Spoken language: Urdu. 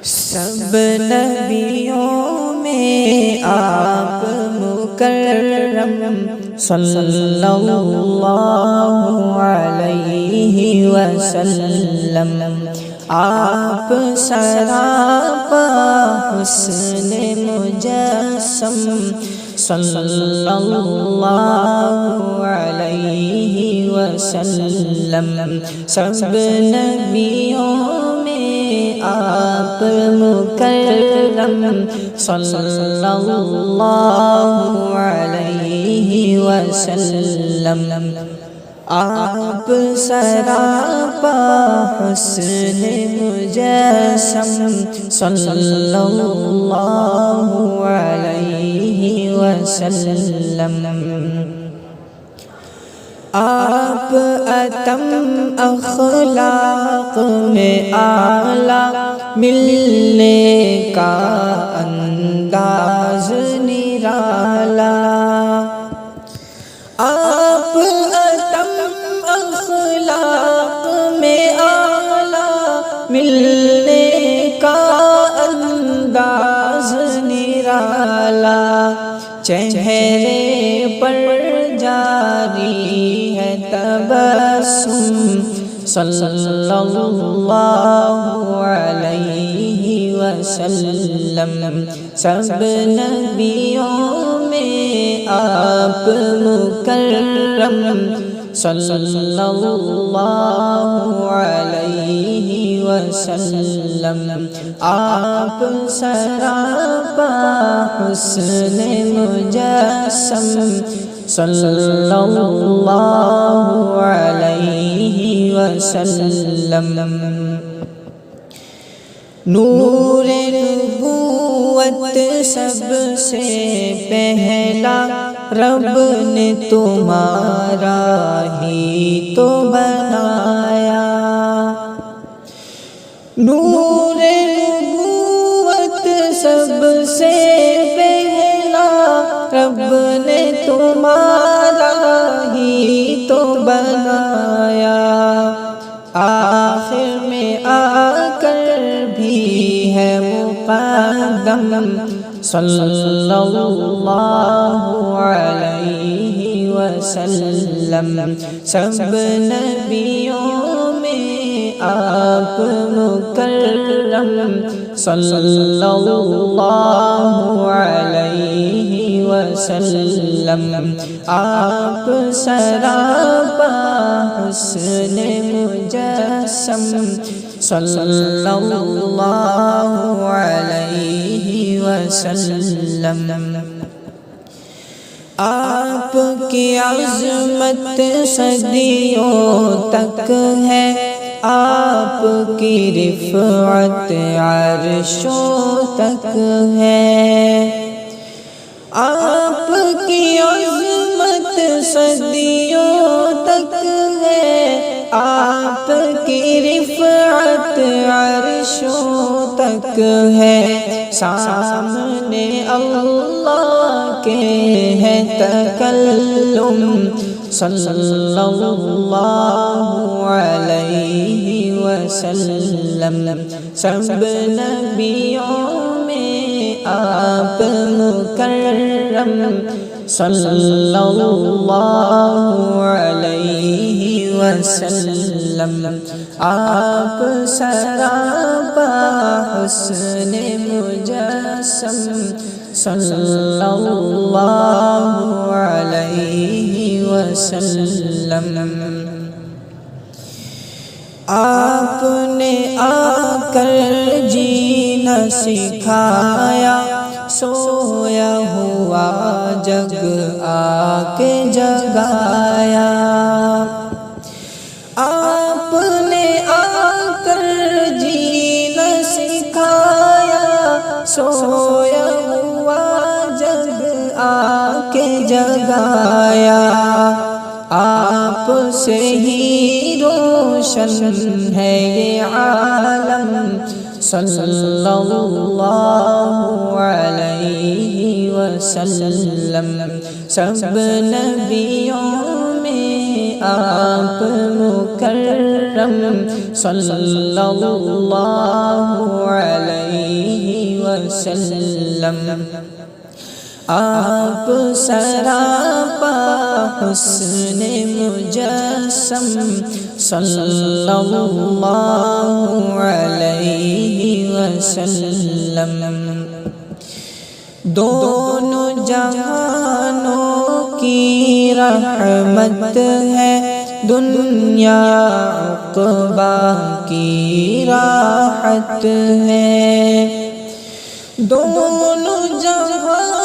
سب نبیوں میں آپ مکرم صلی اللہ علیہ وسلم، آپ سراپا حسن مجسم صلی اللہ علیہ وسلم، سب نبیوں میں آپ مکرم صلی اللہ علیہ وسلم، آپ سراپا حسن مجسم صلی اللہ علیہ وسلم، آپ اتم اخلاق میں اعلیٰ، ملنے کا انداز نرالا، آپ اتم اخلاق میں اعلیٰ، ملنے کا انداز نرالا، چہرے پر جاری ہے تبسم صلی اللہ علیہ وسلم، سب نبیوں میں آپ مکرم صلی اللہ علیہ وسلم، آپ سراپا حسن مجسم صلی اللہ علیہ وسلم، نور نبوت سب سے پہلا رب نے تمہارا ہی تو بنایا، نور نبوت سب سے پہلا رب نے تمہارا ہی تو بنایا، آخر میں آ کر بھی ہے مقدم صلی اللہ علیہ وسلم، سب نبیوں میں آپ مکرم صلی اللہ علیہ وسلم، آپ سراپا حسن مجسم صلی اللہ علیہ وسلم، آپ کی عظمت صدیوں تک ہے، آپ کی رفعت عرشوں تک ہے، آپ کی عظمت صدیوں تک ہے، آپ کی رفعت عرشوں تک ہے، سامنے اللہ کے ہے تکلم صلی اللہ علیہ وسلم، سب نبیوں میں آپ مکرم صلی اللہ علیہ وسلم، آپ سراپا حسن مجسم صلی اللہ علیہ وسلم، آپ نے آ کر جینا سکھایا، سویا ہوا جگ آ کے جگایا، آپ نے آ کر جینا سکھایا، سویا ہوا جگ آ کے جگایا، آپ سے ہی روشن ہے یہ عالم صلی اللہ علیہ وسلم، سب نبیوں میں آپ مکرم صلی اللہ علیہ وسلم، آپ سراپا حسن مجسم صلی اللہ علیہ وسلم، دونوں جہانوں کی رحمت ہے، دنیا عقبیٰ کی راحت ہے، دونوں جہانوں